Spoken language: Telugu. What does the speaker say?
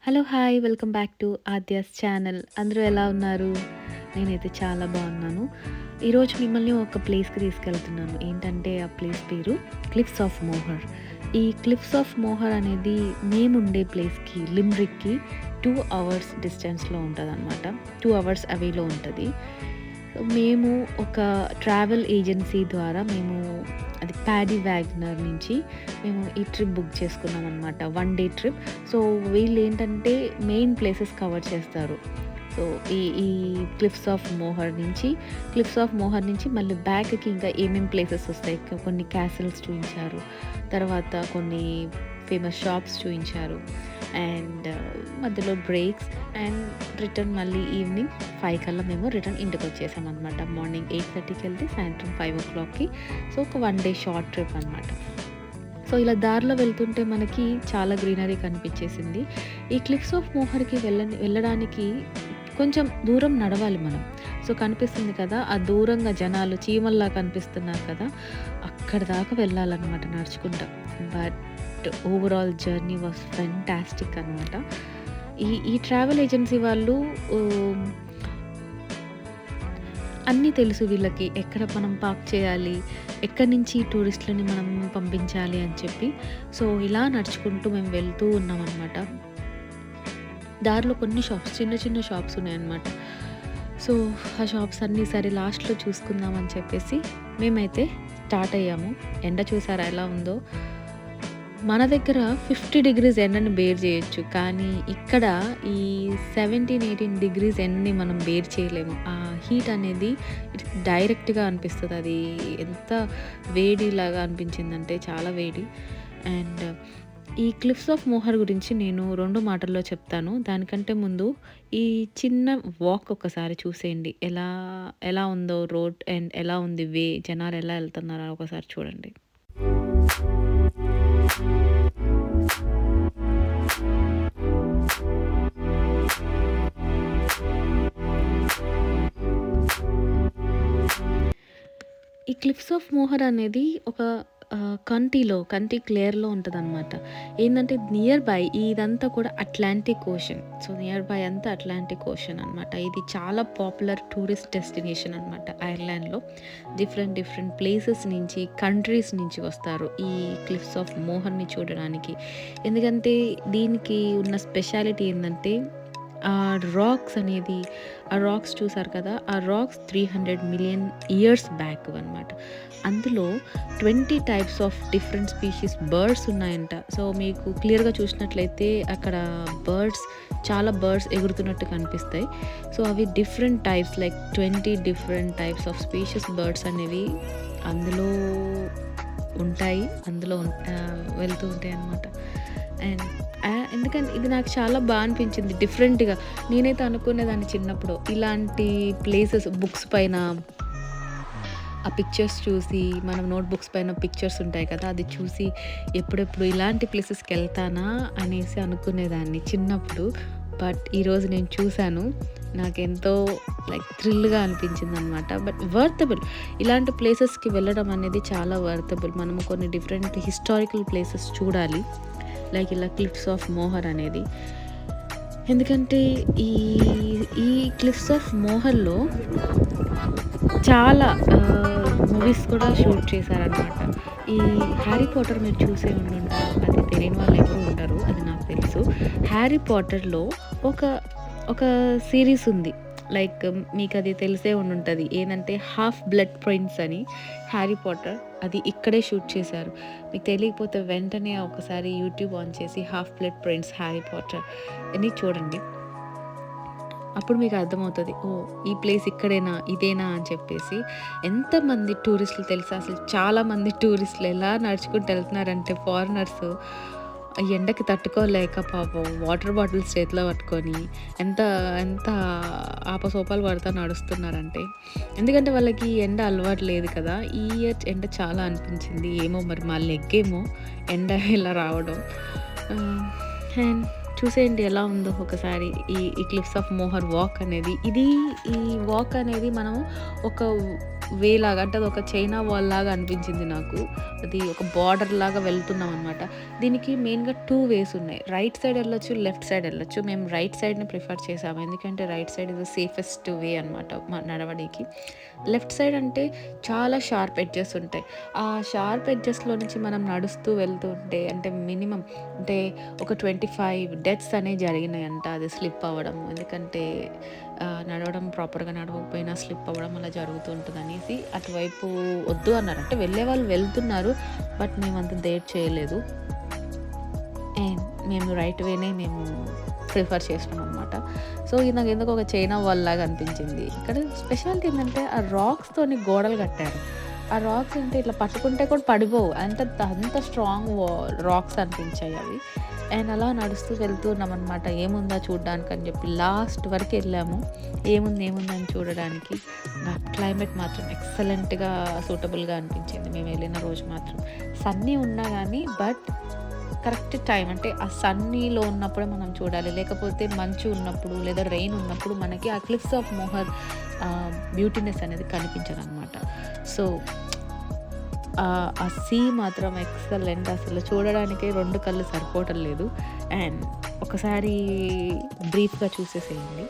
Hello! Hi! Welcome back to Aadya's channel. అందరూ ఎలా ఉన్నారు? నేనైతే చాలా బాగున్నాను. ఈరోజు మిమ్మల్ని ఒక ప్లేస్‌కి తీసుకెళ్తున్నాను. ఏంటంటే ఆ ప్లేస్ పేరు క్లిఫ్స్ ఆఫ్ మోహర్. ఈ క్లిఫ్స్ ఆఫ్ మోహర్ అనేది మేముండే ప్లేస్‌కి లిమ్రిక్‌కి 2 అవర్స్ డిస్టెన్స్‌లో ఉంటదనమాట. 2 అవర్స్ అవేలో ఉంటది. మేము ఒక ట్రావెల్ ఏజెన్సీ ద్వారా అది ప్యాడీ వ్యాగనర్ నుంచి మేము ఈ ట్రిప్ బుక్ చేసుకున్నామనమాట. 1 డే ట్రిప్. సో, వీళ్ళేంటంటే మెయిన్ ప్లేసెస్ కవర్ చేస్తారు. సో, ఈ ఈ క్లిఫ్స్ ఆఫ్ మోహర్ నుంచి మళ్ళీ బ్యాక్‌కి ఇంకా ఏమేం ప్లేసెస్ వస్తాయి. కొన్ని క్యాసిల్స్ చూయించారు. తర్వాత కొన్ని ఫేమస్ షాప్స్ చూయించారు. అండ్ మధ్యలో బ్రేక్స్ అండ్ రిటర్న్ మళ్ళీ ఈవినింగ్ 5 కల్లా మేము రిటర్న్ ఇంటికొచ్చేసామనమాట. మార్నింగ్ 8:30కి వెళ్తే సాయంత్రం 5:00కి. సో, ఒక 1 డే షార్ట్ ట్రిప్ అనమాట. సో, ఇలా దారిలో వెళ్తుంటే మనకి చాలా గ్రీనరీ కనిపించేసింది. ఈ క్లిఫ్స్ ఆఫ్ మోహర్‌కి వెళ్ళడానికి కొంచెం దూరం నడవాలి మనం. సో, కనిపిస్తుంది కదా! ఆ దూరంగా జనాలు చీమల్లా కనిపిస్తున్నారు కదా! అక్కడి దాకా వెళ్ళాలనమాట నడుచుకుంటా. But overall journey was fantastic అనమాట. ఈ ట్రావెల్ ఏజెన్సీ వాళ్ళు ఆహ్, అన్నీ తెలుసు వీళ్ళకి. ఎక్కడ మనం పార్క్ చేయాలి, ఎక్కడి నుంచి టూరిస్ట్‌లని మనం పంపించాలి అని చెప్పి. సో, ఇలా నడుచుకుంటూ మేము వెళ్తూ ఉన్నామనమాట. దారిలో కొన్ని షాప్స్, చిన్న చిన్న షాప్స్ ఉన్నాయన్నమాట. సో, ఆ షాప్స్ అన్నీ సరే లాస్ట్‌లో చూసుకుందాం అని చెప్పేసి మేమైతే స్టార్ట్ అయ్యాము. ఎండ చూసారా ఎలా ఉందో? మన దగ్గర 50 డిగ్రీస్ ఎండని బేర్ చేయొచ్చు. కానీ ఇక్కడ ఈ 17, 18 డిగ్రీస్ ఎండని మనం బేర్ చేయలేము. ఆ హీట్ అనేది డైరెక్ట్‌గా అనిపిస్తది. అది ఎంత వేడిలాగా అనిపించిందంటే చాలా వేడి. అండ్ ఈ క్లిఫ్స్ ఆఫ్ మోహర్ గురించి నేను 2 మాటల్లో చెప్తాను. దానికంటే ముందు ఈ చిన్న వాక్ ఒక్కసారి చూసేయండి. ఎలా ఎలా ఉందో రోడ్ అండ్ ఎలా ఉంది జనాలు ఎలా ఎళ్తున్నారో ఒకసారి చూడండి. ఈ క్లిఫ్స్ ఆఫ్ మోహర్ అనేది ఒక కంట్రీ క్లియర్‌లో ఉంటదనమాట. ఏందంటే నియర్ బై ఇదంతా కూడా Atlantic ocean. So, near by అంతా అట్లాంటిక్ ఓషన్ అనమాట. ఇది చాలా పాపులర్ టూరిస్ట్ డెస్టినేషన్ అనమాట ఐర్లాండ్‌లో. డిఫరెంట్ డిఫరెంట్ ప్లేసెస్ నుంచి, కంట్రీస్ నుంచి వస్తారు ఈ క్లిఫ్స్ ఆఫ్ మోహర్‌ని చూడడానికి. ఎందుకంటే దీనికి ఉన్న స్పెషాలిటీ ఏందంటే ఆ ఆ రాక్స్ చూసారు కదా! ఆ రాక్స్ 300 మిలియన్ ఇయర్స్ బ్యాక్‌వనమాట. అందులో 20 types of different species birds ఉన్నాయంట. సో, మీకు క్లియర్‌గా చూసినట్లయితే అక్కడ చాలా బర్డ్స్ ఎగురుతున్నట్టు కనిపిస్తాయి. సో, అవి different types like 20 different types of species birds అనేవి అందులో ఉంటాయి. వెళ్తూ ఉంటాయన్నమాట. అండ్ ఎందుకంటే ఇది నాకు చాలా అనిపించింది డిఫరెంట్‌గా. నేనైతే అనుకునేదాన్ని చిన్నప్పుడు ఇలాంటి ప్లేసెస్ బుక్స్ పైన ఆ పిక్చర్స్ చూసి మనం నోట్‌బుక్స్ పైన పిక్చర్స్ ఉంటాయి కదా! అది చూసి ఎప్పుడెప్పుడు ఇలాంటి ప్లేసెస్‌కెళ్తానా అనేసి అనుకునేదాన్ని చిన్నప్పుడు. బట్ ఈరోజు నేను చూసాను. నాకెంతో థ్రిల్‌గా అనిపించిందనమాట. But worthable. ఇలాంటి ప్లేసెస్‌కి వెళ్ళడం అనేది చాలా వర్తబుల్. మనము కొన్ని డిఫరెంట్ హిస్టారికల్ ప్లేసెస్ చూడాలి. ఇలా క్లిఫ్స్ ఆఫ్ మోహర్ అనేది. ఎందుకంటే ఈ ఈ క్లిఫ్స్ ఆఫ్ మోహర్‌లో చాలా మూవీస్ కూడా షూట్ చేశారనమాట. ఈ 'హ్యారీ పాటర్' మీరు చూసే ఉండుంటారు. అది తెలియని వాళ్ళు ఎవరు ఉండరు. అది నాకు తెలుసు. 'హ్యారీ పాటర్‌లో' ఒక ఒక సీరీస్ ఉంది. మీకది తెలిసే ఉండుంటది. ఏందంటే 'హాఫ్ బ్లడ్ ప్రిన్స్' అని 'హ్యారీ పాటర్' అది ఇక్కడే షూట్ చేశారు. మీకు తెలియకపోతే వెంటనే ఒకసారి యూట్యూబ్ ఆన్ చేసి 'half blood prince Harry Potter' అని చూడండి. అప్పుడు మీకు అర్థమవుతది. ఓహ్! ఈ ప్లేస్ ఇక్కడేనా? ఇదేనా? అని చెప్పేసి. ఎంతమంది టూరిస్టులు తెలుసా? అసలు చాలామంది టూరిస్టులు ఎలా నడుచుకుంటూ ఎళ్తున్నారంటే ఫారినర్స్ ఎండకి తట్టుకోలేక పాపం వాటర్ బాటిల్స్ చేతిలో పట్టుకొని ఎంత ఎంత ఆపసోపాలు పడతా నడుస్తున్నారంటే. ఎందుకంటే వాళ్ళకి ఈ ఎండ అలవాటు లేదు కదా! ఈ ఇయర్ ఎండ చాలా అనిపించింది. ఏమో మరి మా లెగ్గేమో ఎండ ఇలా రావడం. ఆహ్, అండ్ చూసేయండి ఎలా ఉందో ఒకసారి ఈ క్లిఫ్స్ ఆఫ్ మోహర్ వాక్ అనేది. ఈ వాక్ అనేది మనం ఒక వే లాగా అంటే అదొక చైనా వాల్ లాగా అనిపించింది నాకు. అది ఒక బార్డర్ లాగా వెళ్తున్నాం అనమాట. దీనికి మెయిన్‌గా 2 వేస్ ఉన్నాయి. రైట్ సైడ్ ఎళ్ళొచ్చు, లెఫ్ట్ సైడ్ ఎళ్ళొచ్చు. మేము రైట్ సైడ్‌ని ప్రిఫర్ చేసాము. ఎందుకంటే right side is the safest way అనమాట నడవడానికి. లెఫ్ట్ సైడ్ అంటే చాలా షార్ప్ ఎడ్జెస్ ఉంటాయి. ఆ షార్ప్ ఎడ్జెస్‌లో నుంచి మనం నడుస్తూ వెళ్తూ ఉంటే అంటే మినిమమ్ అంటే ఒక 25 డెత్స్ అనేవి జరిగినాయంట అది స్లిప్ అవ్వడం. ఎందుకంటే నడవడం ప్రాపర్‌గా నడవకపోయినా స్లిప్ అవ్వడం అలా జరుగుతూ ఉంటదనేసి అటువైపు వద్దు అన్నారు. అంటే వెళ్ళేవాళ్ళు వెళ్తున్నారు. బట్ మేమంత డేర్ చేయలేదు. అండ్ మేము రైట్ వేనే మేము ప్రిఫర్ చేసినామనమాట. సో, ఇది నాకెందుకో ఒక చైనా వాల్ లాగా అనిపించింది. ఇక్కడ స్పెషాలిటీ ఏంటంటే ఆ రాక్స్‌తోని గోడలు కట్టారు. ఆ రాక్స్ అంటే ఇట్లా పట్టుకుంటే కూడా పడిపోవు. అంత స్ట్రాంగ్ రాక్స్ అనిపించాయి అవి. అండ్ అలా నడుస్తూ వెళ్తూ ఉన్నామనమాట. ఏముందా చూడ్డానికని చెప్పి లాస్ట్ వరకు ఎళ్ళాము. ఏముందని చూడడానికి. బట్ క్లైమేట్ మాత్రం ఎక్సలెంట్‌గా సూటబుల్‌గా అనిపించింది మేము వెళ్ళిన రోజు మాత్రం. సన్నీ ఉన్నా గానీ బట్ కరెక్ట్ టైం అంటే ఆ సన్నీలో ఉన్నప్పుడే మనం చూడాలి. లేకపోతే మంచు ఉన్నప్పుడు లేదా రెయిన్ ఉన్నప్పుడు మనకి ఆ క్లిఫ్స్ ఆఫ్ మోహర్ బ్యూటీనెస్ అనేది కనిపించదనమాట. సో, ఆ సీ మాత్రం ఎక్సలెంట్ అసలు చూడడానికే 2 కళ్ళు సరిపోవటం లేదు. అండ్ ఒకసారి బ్రీఫ్‌గా చూసేసేయండి.